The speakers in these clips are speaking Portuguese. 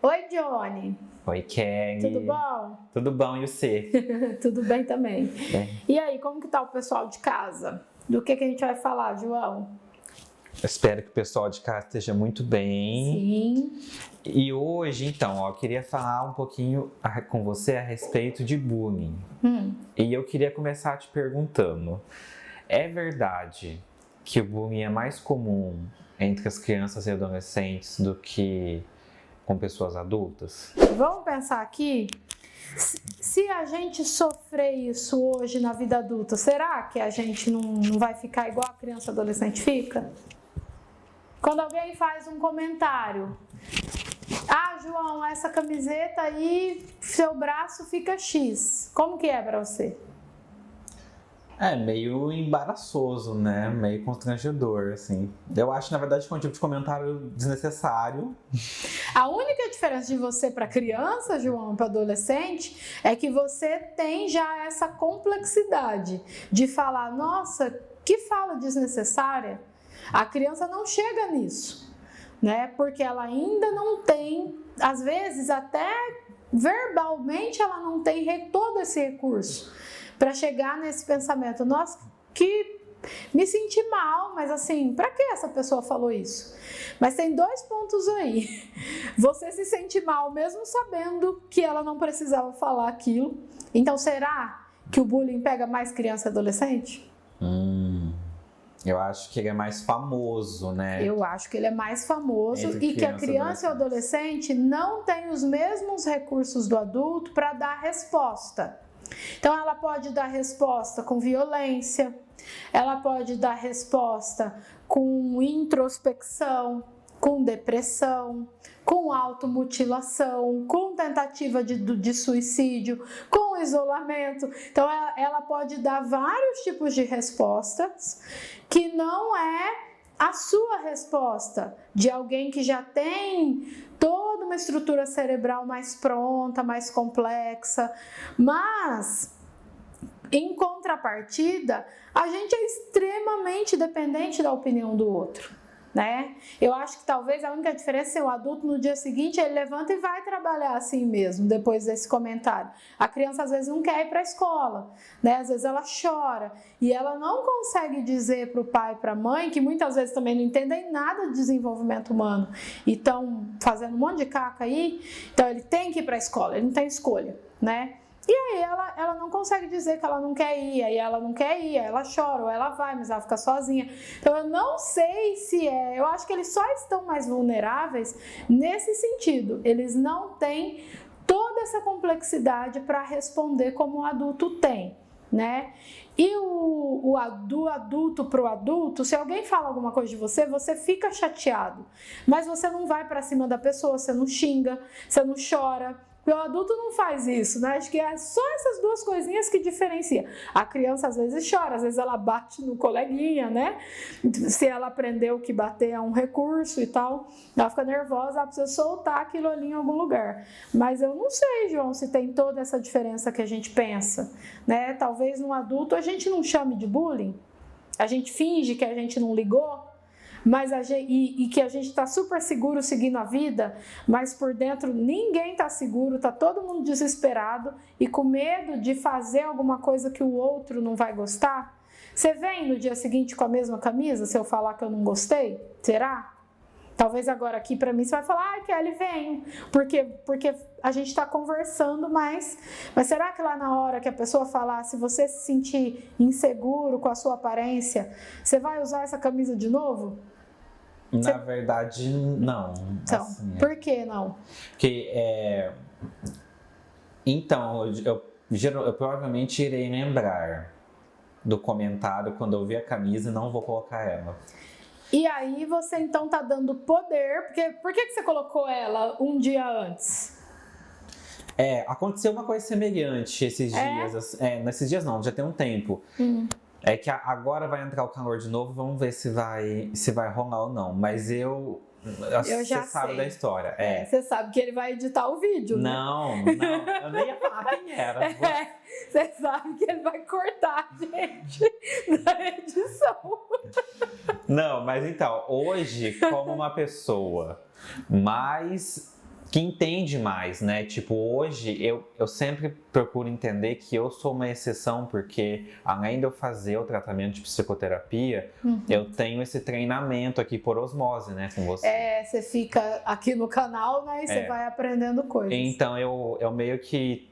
Oi, Johnny. Oi, Kelly. Tudo bom? Tudo bom, e você? Tudo bem também. Bem. E aí, como que tá o pessoal de casa? Do que a gente vai falar, João? Espero que o pessoal de casa esteja muito bem. Sim. E hoje, então, eu queria falar um pouquinho com você a respeito de bullying. E eu queria começar te perguntando, é verdade que o bullying é mais comum entre as crianças e adolescentes do que com pessoas adultas? Vamos pensar aqui, se a gente sofrer isso hoje na vida adulta, será que a gente não vai ficar igual a criança e adolescente fica? Quando alguém faz um comentário, João, essa camiseta aí, seu braço fica X, como que é pra você? É meio embaraçoso, né? Meio constrangedor, assim. Eu acho, na verdade, que é um tipo de comentário desnecessário. A única diferença de você para criança, João, para adolescente, é que você tem já essa complexidade de falar, nossa, que fala desnecessária. A criança não chega nisso, né? Porque ela ainda não tem, às vezes até verbalmente ela não tem todo esse recurso para chegar nesse pensamento, nossa, que me senti mal, mas assim, para que essa pessoa falou isso? Mas tem dois pontos aí. Você se sente mal mesmo sabendo que ela não precisava falar aquilo. Então, será que o bullying pega mais criança e adolescente? Eu acho que ele é mais famoso, né? Eu acho que ele é mais famoso e que a criança e o adolescente não tem os mesmos recursos do adulto para dar resposta. Então, ela pode dar resposta com violência, ela pode dar resposta com introspecção, com depressão, com automutilação, com tentativa de suicídio, com isolamento. Então, ela pode dar vários tipos de respostas que não é a sua resposta de alguém que já tem toda uma estrutura cerebral mais pronta, mais complexa, mas em contrapartida, a gente é extremamente dependente da opinião do outro, né? Eu acho que talvez a única diferença é o adulto no dia seguinte ele levanta e vai trabalhar assim mesmo, depois desse comentário. A criança às vezes não quer ir para a escola, né? Às vezes ela chora e ela não consegue dizer para o pai e para a mãe, que muitas vezes também não entendem nada de desenvolvimento humano e estão fazendo um monte de caca aí, então ele tem que ir para a escola, ele não tem escolha, né? E aí ela não consegue dizer que ela não quer ir, aí ela não quer ir, aí ela chora, ou ela vai, mas ela fica sozinha. Então eu não sei se eu acho que eles só estão mais vulneráveis nesse sentido. Eles não têm toda essa complexidade para responder como o adulto tem, né? E do adulto para o adulto, se alguém fala alguma coisa de você, você fica chateado, mas você não vai para cima da pessoa, você não xinga, você não chora. O adulto não faz isso, né? Acho que é só essas duas coisinhas que diferenciam. A criança às vezes chora, às vezes ela bate no coleguinha, né? Se ela aprendeu que bater é um recurso e tal, ela fica nervosa, ela precisa soltar aquilo ali em algum lugar. Mas eu não sei, João, se tem toda essa diferença que a gente pensa, né? Talvez no adulto a gente não chame de bullying, a gente finge que a gente não ligou, mas que a gente está super seguro seguindo a vida, mas por dentro ninguém está seguro, está todo mundo desesperado e com medo de fazer alguma coisa que o outro não vai gostar. Você vem no dia seguinte com a mesma camisa se eu falar que eu não gostei? Será? Talvez agora aqui para mim você vai falar, Kelly, venho, porque a gente está conversando mas será que lá na hora que a pessoa falar, se você se sentir inseguro com a sua aparência, você vai usar essa camisa de novo? Na verdade, não. Então, assim, por que não? Porque, então, eu provavelmente irei lembrar do comentário quando eu ver a camisa e não vou colocar ela. E aí você então tá dando poder, porque por que você colocou ela um dia antes? Aconteceu uma coisa semelhante esses dias. Nesses dias não, já tem um tempo. É que agora vai entrar o calor de novo, vamos ver se vai rolar ou não. Mas Eu você já sabe sei. da história. Você sabe que ele vai editar o vídeo, né? Não, eu nem ia falar quem era. Você sabe que ele vai cortar a gente da edição. Não, mas então, hoje, como uma pessoa mais que entende mais, né? Tipo, hoje eu sempre procuro entender que eu sou uma exceção, porque além de eu fazer o tratamento de psicoterapia, eu tenho esse treinamento aqui por osmose, né, com você. Você fica aqui no canal, né, e você vai aprendendo coisas. Então, eu meio que...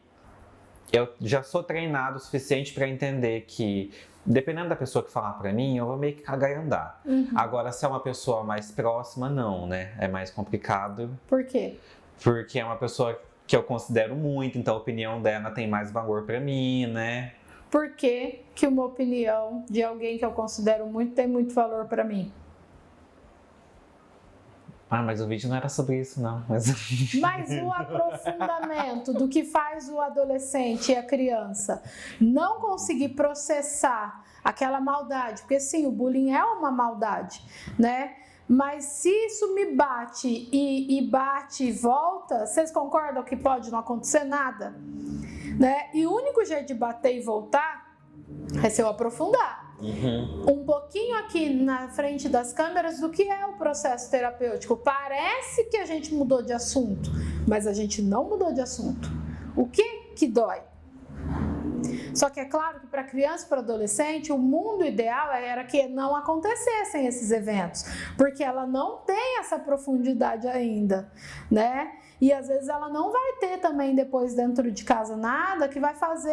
Eu já sou treinado o suficiente para entender que, dependendo da pessoa que falar pra mim, eu vou meio que cagar e andar. Agora, se é uma pessoa mais próxima, não, né? É mais complicado. Por quê? Porque é uma pessoa que eu considero muito, então a opinião dela tem mais valor pra mim, né? Por que que uma opinião de alguém que eu considero muito tem muito valor pra mim? Mas o vídeo não era sobre isso, não. Mas o aprofundamento do que faz o adolescente e a criança não conseguir processar aquela maldade, porque sim, o bullying é uma maldade, né? Mas se isso me bate e bate e volta, vocês concordam que pode não acontecer nada? Né? E o único jeito de bater e voltar é se eu aprofundar. Um pouquinho aqui na frente das câmeras do que é o processo terapêutico. Parece que a gente mudou de assunto, mas a gente não mudou de assunto. O que dói? Só que é claro que para criança e para adolescente, o mundo ideal era que não acontecessem esses eventos, porque ela não tem essa profundidade ainda, né? E às vezes ela não vai ter também depois dentro de casa nada que vai fazer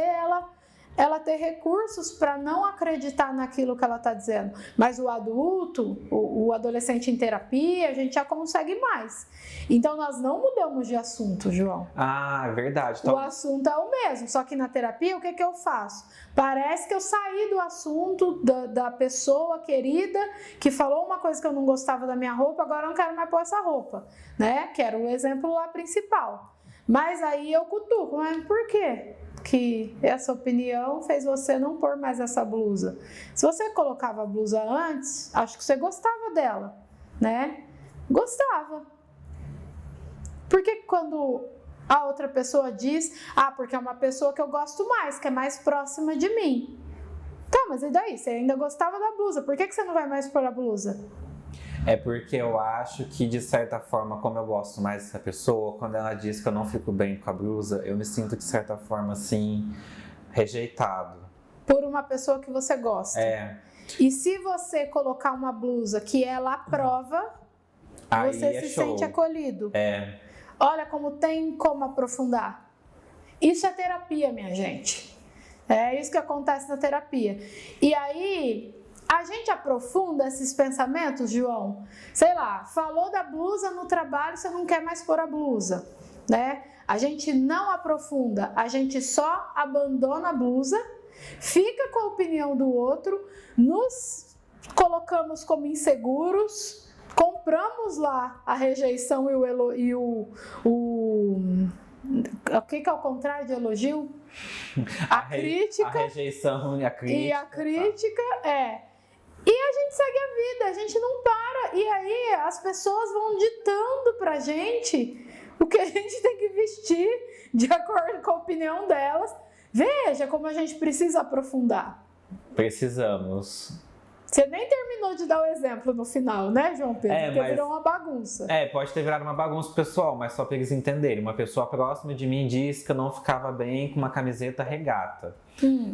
ela ter recursos para não acreditar naquilo que ela está dizendo. Mas o adulto, o adolescente em terapia, a gente já consegue mais. Então, nós não mudamos de assunto, João. É verdade. O assunto é o mesmo, só que na terapia, o que eu faço? Parece que eu saí do assunto da pessoa querida que falou uma coisa que eu não gostava da minha roupa, agora eu não quero mais pôr essa roupa, né? Que era o exemplo lá principal. Mas aí eu cutuco, mas por quê? Que essa opinião fez você não pôr mais essa blusa. Se você colocava a blusa antes, acho que você gostava dela, né? Gostava. Por que quando a outra pessoa diz, porque é uma pessoa que eu gosto mais, que é mais próxima de mim? Tá, mas e daí? Você ainda gostava da blusa, por que você não vai mais pôr a blusa? É porque eu acho que, de certa forma, como eu gosto mais dessa pessoa, quando ela diz que eu não fico bem com a blusa, eu me sinto, de certa forma, assim, rejeitado. Por uma pessoa que você gosta. E se você colocar uma blusa que ela aprova, aí você se sente acolhido. Olha tem como aprofundar. Isso é terapia, minha gente. É isso que acontece na terapia. E aí... A gente aprofunda esses pensamentos, João? Sei lá, falou da blusa no trabalho, você não quer mais pôr a blusa, né? A gente não aprofunda, a gente só abandona a blusa, fica com a opinião do outro, nos colocamos como inseguros, compramos lá a rejeição e o que é o contrário de elogio? A crítica. A rejeição e a crítica. E a crítica E a gente segue a vida, a gente não para. E aí as pessoas vão ditando pra gente o que a gente tem que vestir de acordo com a opinião delas. Veja como a gente precisa aprofundar. Precisamos. Você nem terminou de dar o exemplo no final, né, João Pedro? Porque virou uma bagunça. Pode ter virado uma bagunça pessoal, mas só para eles entenderem. Uma pessoa próxima de mim disse que eu não ficava bem com uma camiseta regata.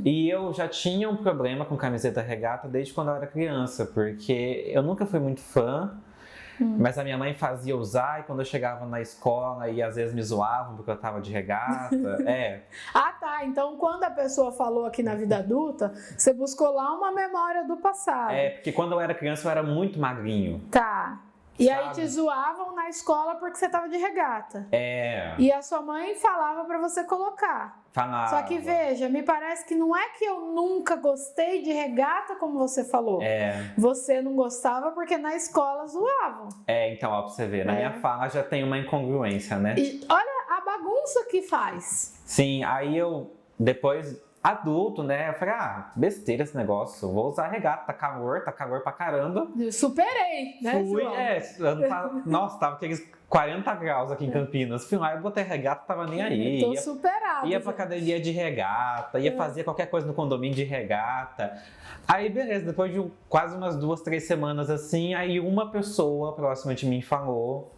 E eu já tinha um problema com camiseta regata desde quando eu era criança, porque eu nunca fui muito fã, mas a minha mãe fazia usar e quando eu chegava na escola e às vezes me zoavam porque eu tava de regata. Tá. Então quando a pessoa falou aqui na vida adulta, você buscou lá uma memória do passado. Porque quando eu era criança eu era muito magrinho. Tá. E aí te zoavam na escola porque você tava de regata. E a sua mãe falava pra você colocar. Falava. Só que veja, me parece que não é que eu nunca gostei de regata, como você falou. Você não gostava porque na escola zoavam. Então, ó, pra você ver, na minha fala já tem uma incongruência, né? E olha a bagunça que faz. Sim, aí eu, depois, adulto, né? Eu falei, besteira esse negócio, vou usar regata, tá calor pra caramba. Eu superei, né, João? Nossa, tava aqueles 40 graus aqui em Campinas. Fui lá e botei regata, tava nem aí. Tô superada. errado. Ia pra academia de regata, ia fazer qualquer coisa no condomínio de regata. Aí, beleza, depois de quase umas 2, 3 semanas assim, aí uma pessoa próxima de mim falou: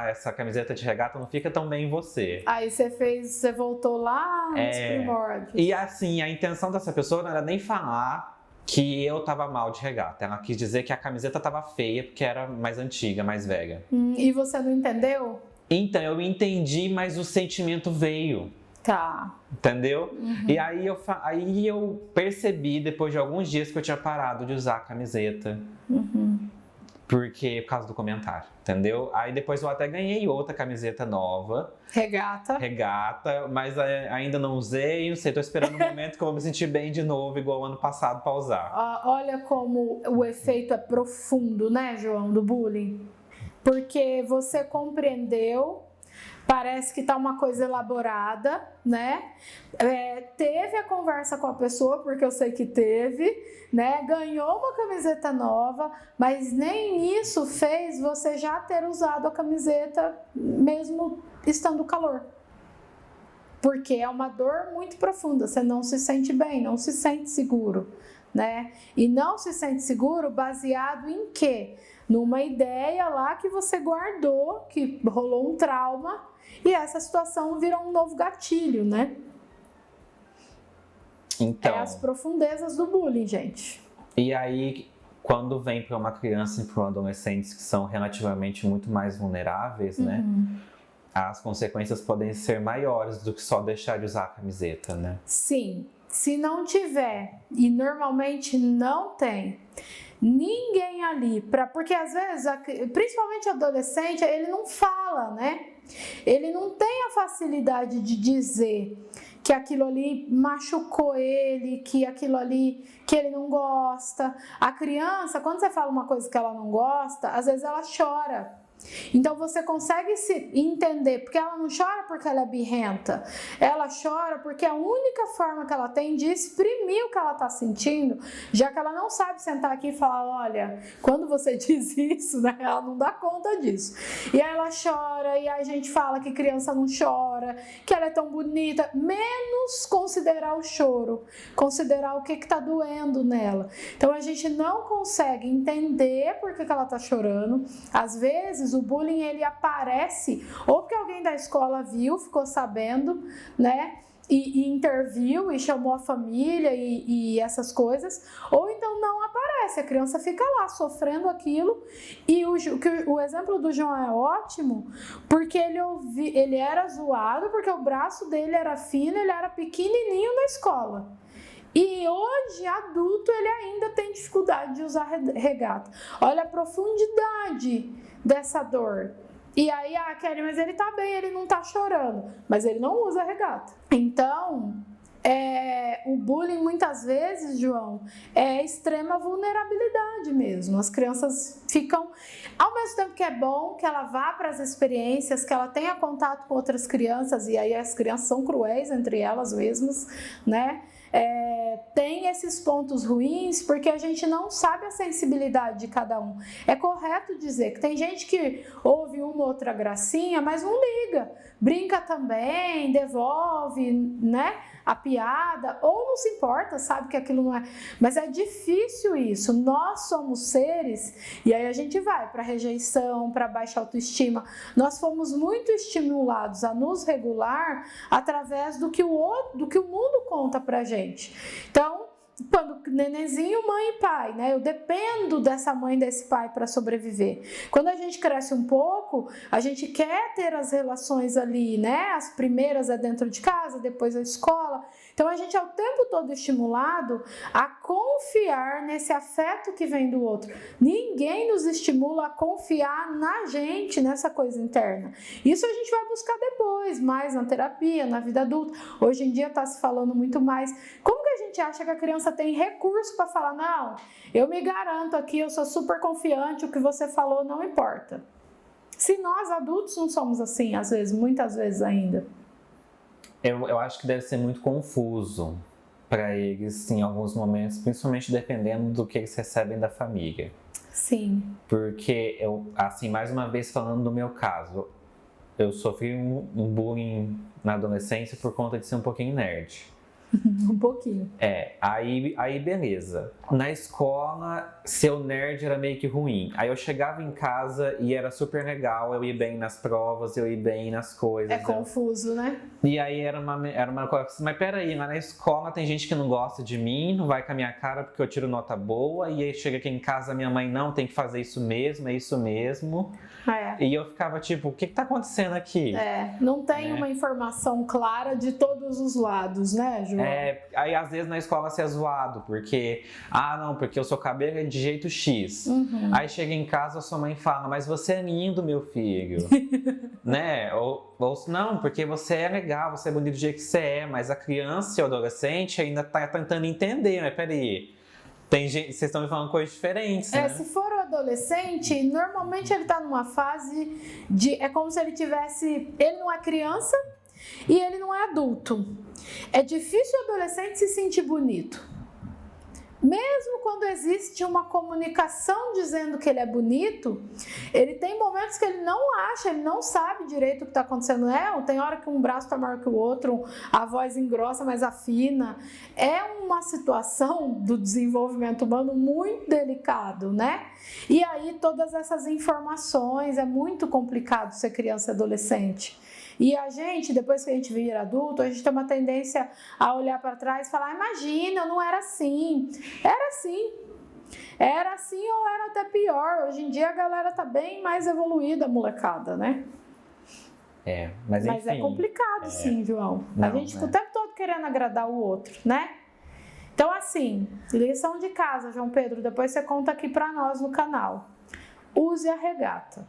essa camiseta de regata não fica tão bem em você. Aí você voltou lá nos primórdios. E assim, a intenção dessa pessoa não era nem falar que eu tava mal de regata. Ela quis dizer que a camiseta tava feia porque era mais antiga, mais velha. E você não entendeu? Então, eu entendi, mas o sentimento veio. Tá. Entendeu? E aí eu percebi, depois de alguns dias, que eu tinha parado de usar a camiseta. Por causa do comentário, entendeu? Aí depois eu até ganhei outra camiseta nova. Regata, mas ainda não usei, não sei, tô esperando o momento que eu vou me sentir bem de novo, igual ano passado, pra usar. Olha como o efeito é profundo, né, João, do bullying? Porque você compreendeu, parece que tá uma coisa elaborada, né? Teve a conversa com a pessoa, porque eu sei que teve, né? Ganhou uma camiseta nova, mas nem isso fez você já ter usado a camiseta mesmo estando calor. Porque é uma dor muito profunda, você não se sente bem, não se sente seguro, né? E não se sente seguro baseado em quê? Numa ideia lá que você guardou, que rolou um trauma, e essa situação virou um novo gatilho, né? Então, as profundezas do bullying, gente. E aí, quando vem para uma criança e para um adolescente que são relativamente muito mais vulneráveis, né? As consequências podem ser maiores do que só deixar de usar a camiseta, né? Sim, se não tiver, e normalmente não tem, ninguém ali, porque às vezes, principalmente adolescente, ele não fala, né? Ele não tem a facilidade de dizer que aquilo ali machucou ele, que aquilo ali, que ele não gosta. A criança, quando você fala uma coisa que ela não gosta, às vezes ela chora. Então você consegue se entender, porque ela não chora porque ela é birrenta, ela chora porque a única forma que ela tem de exprimir o que ela está sentindo, já que ela não sabe sentar aqui e falar, olha, quando você diz isso, né, ela não dá conta disso. E aí ela chora, e aí a gente fala que criança não chora, que ela é tão bonita, menos considerar o choro, considerar o que está doendo nela. Então a gente não consegue entender por que ela está chorando. Às vezes o bullying ele aparece ou porque alguém da escola viu, ficou sabendo, né? E interviu e chamou a família e essas coisas, ou então não aparece, a criança fica lá sofrendo aquilo. E o exemplo do João é ótimo, porque ele era zoado, porque o braço dele era fino, ele era pequenininho na escola. E hoje, adulto, ele ainda tem dificuldade de usar regata. Olha a profundidade dessa dor. E aí, Kelly, mas ele tá bem, ele não tá chorando. Mas ele não usa regata. Então, o bullying muitas vezes, João, é extrema vulnerabilidade mesmo. As crianças ficam, ao mesmo tempo que é bom que ela vá para as experiências, que ela tenha contato com outras crianças, e aí as crianças são cruéis entre elas mesmas, né? Tem esses pontos ruins porque a gente não sabe a sensibilidade de cada um. É correto dizer que tem gente que ouve uma outra gracinha, mas não liga, brinca também, devolve, né, a piada, ou não se importa, sabe que aquilo não é. Mas é difícil isso. Nós somos seres, e aí a gente vai para rejeição, para baixa autoestima. Nós fomos muito estimulados a nos regular através do que o mundo conta pra gente. Então, quando nenenzinho, mãe e pai, né? Eu dependo dessa mãe, desse pai para sobreviver. Quando a gente cresce um pouco, a gente quer ter as relações ali, né? As primeiras é dentro de casa, depois a escola. Então a gente é o tempo todo estimulado a confiar nesse afeto que vem do outro. Ninguém nos estimula a confiar na gente, nessa coisa interna. Isso a gente vai buscar depois, mais na terapia, na vida adulta. Hoje em dia está se falando muito mais. Como que a gente acha que a criança tem recurso para falar, não, eu me garanto aqui, eu sou super confiante, o que você falou não importa. Se nós adultos não somos assim, às vezes, muitas vezes ainda. Eu acho que deve ser muito confuso para eles em alguns momentos, principalmente dependendo do que eles recebem da família. Sim. Porque eu, assim, mais uma vez falando do meu caso, eu sofri um bullying na adolescência por conta de ser um pouquinho nerd. Um pouquinho. Aí beleza. Na escola, ser o nerd era meio que ruim. Aí eu chegava em casa e era super legal, eu ia bem nas provas, eu ia bem nas coisas. É confuso, né? E aí era uma coisa assim, mas peraí, lá na escola tem gente que não gosta de mim, não vai com a minha cara porque eu tiro nota boa, e aí chega aqui em casa minha mãe, não, tem que fazer isso mesmo, é isso mesmo. E eu ficava tipo, o que tá acontecendo aqui? Não tem uma informação clara de todos os lados, né, João? Aí às vezes na escola você é zoado, porque, porque o seu cabelo é de jeito X. Aí chega em casa, a sua mãe fala, mas você é lindo, meu filho. Né? Ou não, porque você é legal, você é bonito do jeito que você é, mas a criança e o adolescente ainda tá tentando entender, mas peraí. Tem gente, vocês estão me falando coisas diferentes, né? Se for o adolescente, normalmente ele tá numa fase de... É como se ele tivesse... Ele não é criança e ele não é adulto. É difícil o adolescente se sentir bonito. Mesmo quando existe uma comunicação dizendo que ele é bonito, ele tem momentos que ele não acha, ele não sabe direito o que está acontecendo. Tem hora que um braço está maior que o outro, a voz engrossa, mas afina. É uma situação do desenvolvimento humano muito delicado, né? E aí todas essas informações, é muito complicado ser criança e adolescente. E a gente, depois que a gente vira adulto, a gente tem uma tendência a olhar para trás e falar, imagina, não era assim. Era assim. Era assim ou era até pior. Hoje em dia a galera tá bem mais evoluída, molecada, né? Mas enfim. Mas é complicado, sim, João. A gente fica o tempo todo querendo agradar o outro, né? Então, assim, lição de casa, João Pedro, depois você conta aqui para nós no canal. Use a regata.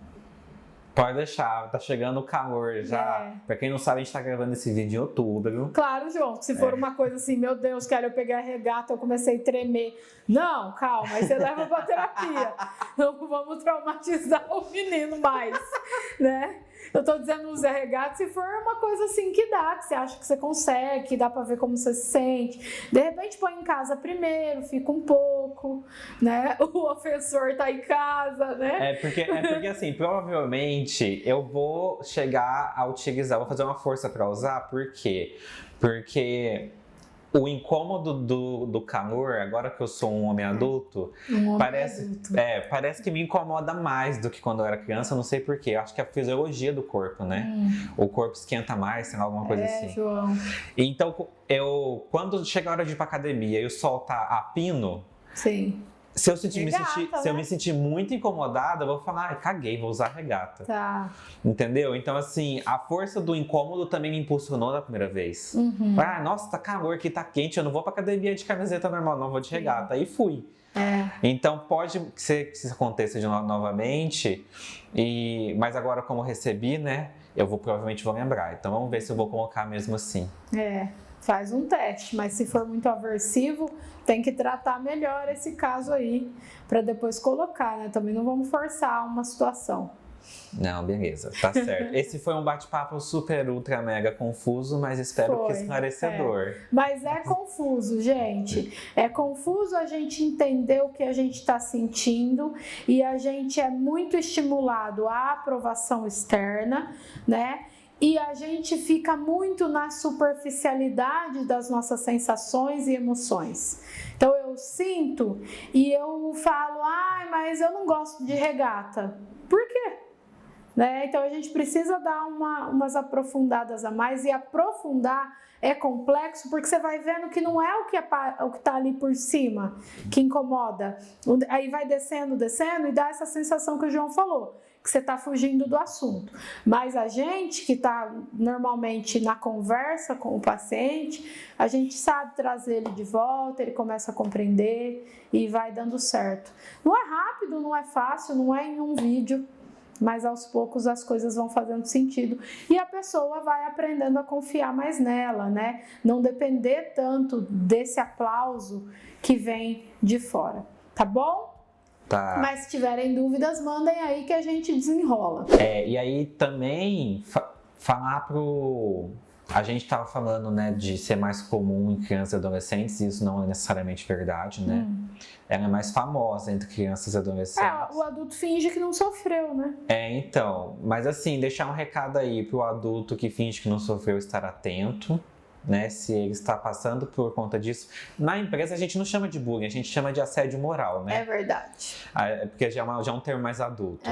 Pode deixar, tá chegando o calor já. Pra quem não sabe, a gente tá gravando esse vídeo em outubro. Claro, João, se for uma coisa assim, meu Deus, eu peguei a regata, eu comecei a tremer. Não, calma, aí você leva pra terapia. Não vamos traumatizar o menino mais, né? Eu tô dizendo use a regata se for uma coisa assim que dá, que você acha que você consegue, que dá pra ver como você se sente. De repente põe em casa primeiro, fica um pouco, né? O ofensor tá em casa, né? Porque assim, provavelmente eu vou chegar a utilizar, vou fazer uma força pra usar, por quê? Porque o incômodo do calor, agora que eu sou um homem adulto, parece que me incomoda mais do que quando eu era criança, eu não sei porquê. Eu acho que é a fisiologia do corpo, né? O corpo esquenta mais, tem alguma coisa assim. João. Então, quando chega a hora de ir pra academia e o sol tá a pino, sim. Se eu me sentir muito incomodada, eu vou falar, caguei, vou usar regata. Tá. Entendeu? Então, assim, a força do incômodo também me impulsionou da primeira vez. Nossa, tá calor aqui, tá quente, eu não vou pra academia de camiseta normal, não, vou de regata. Aí fui. Então, pode ser que isso aconteça novamente, mas agora como eu recebi, né, eu provavelmente vou lembrar. Então, vamos ver se eu vou colocar mesmo assim. Faz um teste, mas se for muito aversivo, tem que tratar melhor esse caso aí, para depois colocar, né? Também não vamos forçar uma situação. Não, beleza, tá certo. Esse foi um bate-papo super, ultra, mega confuso, mas espero que esclarecedor. Mas é confuso, gente. É confuso a gente entender o que a gente está sentindo e a gente é muito estimulado à aprovação externa, né? E a gente fica muito na superficialidade das nossas sensações e emoções. Então eu sinto e eu falo, mas eu não gosto de regata. Por quê? Né? Então a gente precisa dar umas aprofundadas a mais, e aprofundar é complexo porque você vai vendo que não é o que está ali por cima que incomoda. Aí vai descendo e dá essa sensação que o João falou, que você está fugindo do assunto. Mas a gente que está normalmente na conversa com o paciente, a gente sabe trazer ele de volta, ele começa a compreender e vai dando certo. Não é rápido, não é fácil, não é em um vídeo, mas aos poucos as coisas vão fazendo sentido e a pessoa vai aprendendo a confiar mais nela, né? Não depender tanto desse aplauso que vem de fora, tá bom? Tá. Mas se tiverem dúvidas, mandem aí que a gente desenrola. E aí também falar A gente estava falando, né, de ser mais comum em crianças e adolescentes, e isso não é necessariamente verdade, né? Ela é mais famosa entre crianças e adolescentes. O adulto finge que não sofreu, né? Então, mas assim, deixar um recado aí pro adulto que finge que não sofreu estar atento, né? Se ele está passando por conta disso. Na empresa a gente não chama de bullying, a gente chama de assédio moral, né? É verdade. Porque já é um termo mais adulto.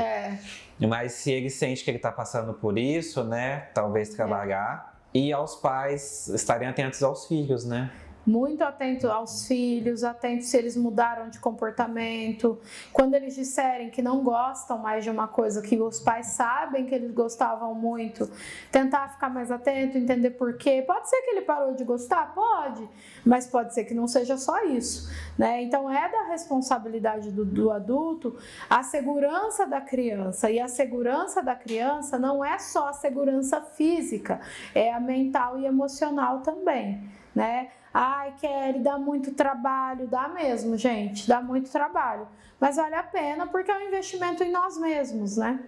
Mas se ele sente que ele está passando por isso, né? Talvez trabalhar. E aos pais estarem atentos aos filhos, né? Muito atento aos filhos, atento se eles mudaram de comportamento. Quando eles disserem que não gostam mais de uma coisa que os pais sabem que eles gostavam muito, tentar ficar mais atento, entender por quê. Pode ser que ele parou de gostar? Pode, mas pode ser que não seja só isso, né? Então é da responsabilidade do adulto a segurança da criança, e a segurança da criança não é só a segurança física, é a mental e emocional também, né? Ai, Kelly, dá muito trabalho. Dá mesmo, gente, dá muito trabalho. Mas vale a pena porque é um investimento em nós mesmos, né?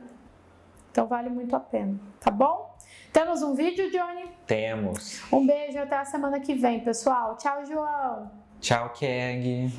Então vale muito a pena, tá bom? Temos um vídeo, Johnny? Temos. Um beijo e até a semana que vem, pessoal. Tchau, João. Tchau, Kelly.